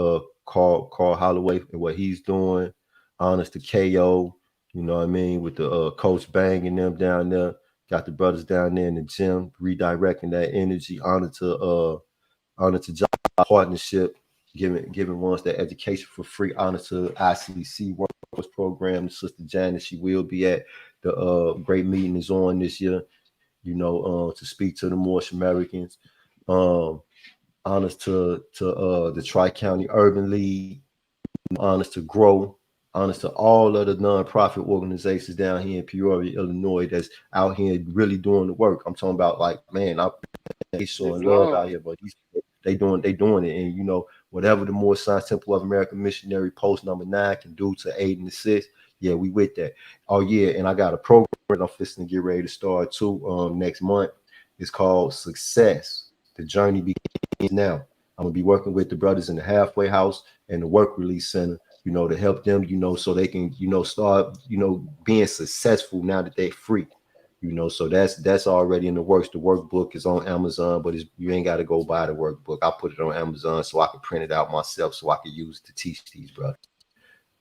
Carl Holloway and what he's doing. Honest to KO. You know what I mean, with the Coach Bang and them down there. Got the brothers down there in the gym redirecting that energy. Honor to Job Partnership, giving ones that education for free. Honor to ICC Workforce Program. Sister Janice, she will be at the great meeting is on this year. You know, to speak to the Moorish Americans. Honors to the Tri-County Urban League. Honors to Grow. Honors to all of the nonprofit organizations down here in Peoria, Illinois, that's out here really doing the work. I'm talking about, like, man, they showing love out here, but they doing it. And you know, whatever the Moorish Science Temple of America Missionary Post number 9 can do to aid and assist, yeah, we with that. Oh yeah, and I got a program I'm fixing to get ready to start too next month. It's called Success. The journey begins now. I'm gonna be working with the brothers in the Halfway House and the Work Release Center, you know, to help them, you know, so they can, you know, start, you know, being successful now that they're free. You know, so that's already in the works. The workbook is on Amazon, but you ain't got to go buy the workbook. I put it on Amazon so I can print it out myself so I can use it to teach these brothers.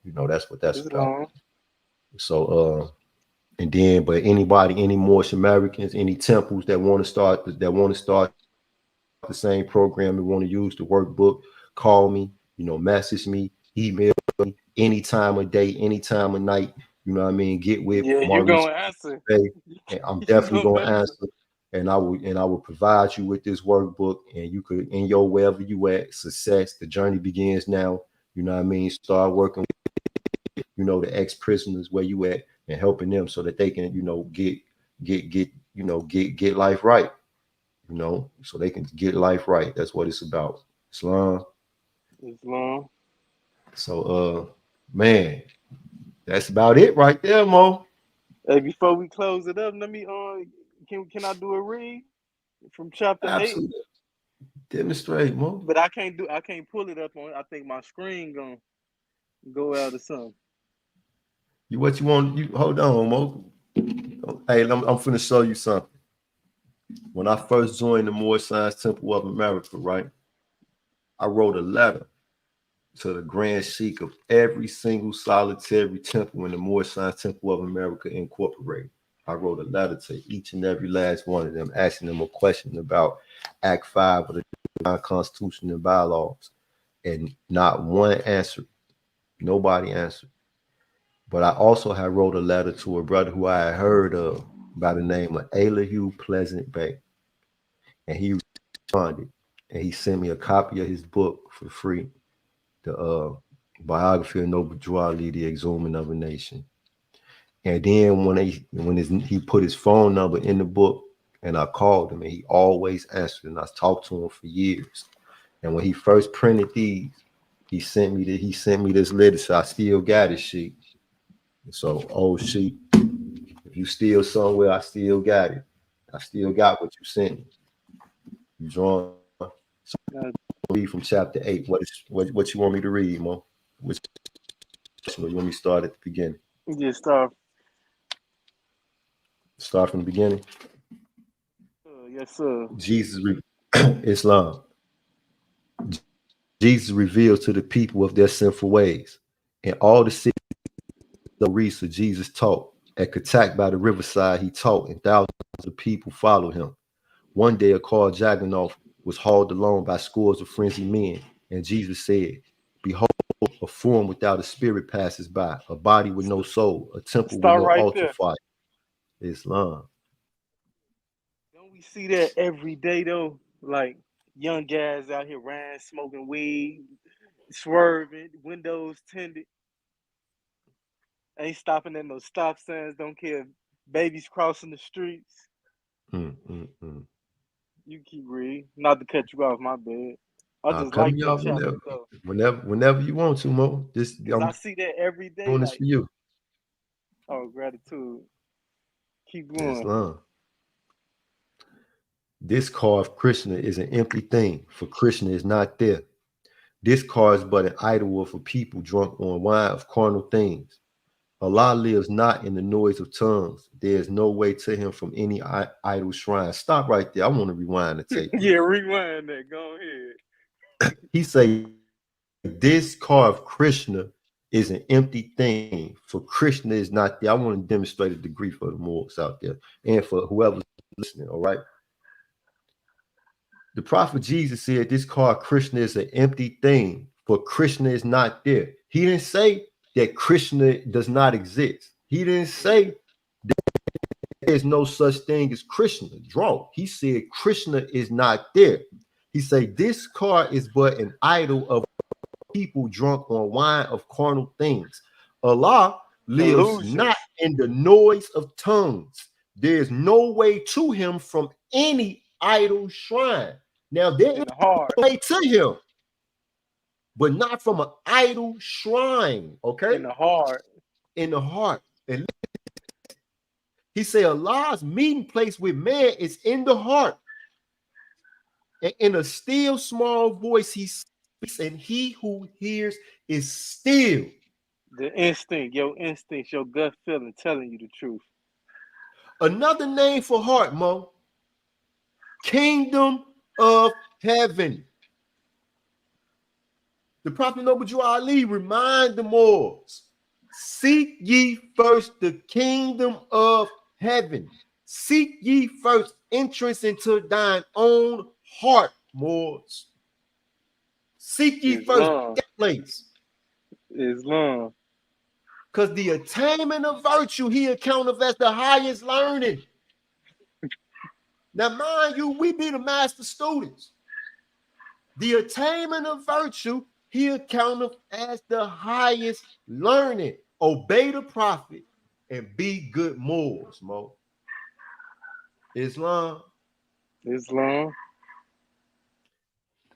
You know, that's what that's about. So and then, but anybody, any Moorish Americans, any temples that want to start the same program and want to use the workbook, call me, you know, message me, email me any time of day, any time of night. You know what I mean? Get with You're gonna answer. And I'm definitely gonna answer. And I will provide you with this workbook, and you could, in your wherever you at, success. The journey begins now. You know what I mean? Start working with, you know, the ex-prisoners where you at and helping them so that they can, you know, get life right. You know, so they can get life right. That's what it's about. Islam. So man, that's about it right there, Mo. Hey, before we close it up, let me can I do a read from chapter 8? Absolutely. Demonstrate, Mo. But I can't pull it up on. I think my screen gonna go out or something. What you want? You hold on, Mo. Hey, I'm finna show you something. When I first joined the Moorish Science Temple of America, right, I wrote a letter to the Grand Sheik of every single solitary temple in the Moorish Science Temple of America Incorporated. I wrote a letter to each and every last one of them, asking them a question about Act 5 of the Divine Constitution and bylaws, and not one answered. Nobody answered. But I also had wrote a letter to a brother who I had heard of by the name of Elihu Pleasant Bay. And he responded, and he sent me a copy of his book for free, the biography of Noble Drew Ali, The Exhuming of a Nation. And then he put his phone number in the book, and I called him, and he always answered, and I talked to him for years. And when he first printed these, he sent me this letter, so I still got his sheet. So, oh sheet, if you still somewhere, I still got it. I still got what you sent me. You drawn? So read from chapter 8. What you want me to read, Mo? Which you want me to start at the beginning? Yeah, start from the beginning. Yes, sir. Islam. Jesus reveals to the people of their sinful ways, and all the cities of Risa Jesus taught. At Katak by the riverside, he taught, and thousands of people followed him. One day, a car Jagannath was hauled along by scores of frenzied men, and Jesus said, "Behold, a form without a spirit passes by, a body with no soul, a temple with no altar fire." Islam. Don't we see that every day though? Like young guys out here riding, smoking weed, swerving, windows tinted, ain't stopping at no stop signs. Don't care if babies crossing the streets. You keep reading. Not to cut you off, my bad. I just Cut like me that off chapter though. whenever you want to, Mo. I see that every day. Doing this for you. Oh, gratitude. Keep going. Islam. This car of Krishna is an empty thing, for Krishna is not there. This car is but an idol of a people drunk on wine of carnal things. Allah lives not in the noise of tongues. There is no way to him from any idol shrine. Stop right there. I want to rewind the tape. Yeah, rewind that. Go ahead. He say, this car of Krishna is an empty thing, for Krishna is not there. I want to demonstrate a degree for the Moors out there and for whoever's listening, all right? The prophet Jesus said this car of Krishna is an empty thing, for Krishna is not there. He didn't say that Krishna does not exist. He didn't say that there's no such thing as Krishna. Draw. He said Krishna is not there. He said this car is but an idol of people drunk on wine of carnal things. Allah lives not in the noise of tongues. There's no way to him from any idol shrine. Now there is a way to him, but not from an idol shrine. Okay, in the heart. In the heart. And he said Allah's meeting place with man is in the heart. And in a still small voice he speaks, and he who hears is still. The instinct, your gut feeling telling you the truth. Another name for heart, Mo. Kingdom of heaven. The Prophet Noble Drew Ali remind the Moors, seek ye first the kingdom of heaven. Seek ye first entrance into thine own heart, Moors. Seek ye first that place. Islam. Because the attainment of virtue he accounteth as the highest learning. Now, mind you, we be the master students. The attainment of virtue he accounteth as the highest learning. Obey the prophet and be good Moors, Mo. Islam.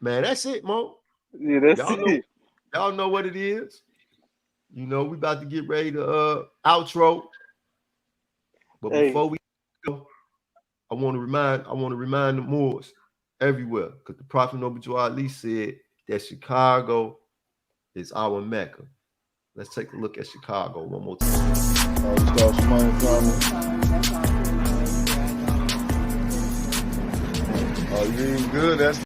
Man, that's it, Mo. Yeah, that's it. Y'all know what it is. You know, we about to get ready to outro. But before we go, I want to remind the Moors everywhere, because the Prophet Noble Drew Ali said that Chicago is our Mecca. Let's take a look at Chicago one more time. Oh, you ain't good. That's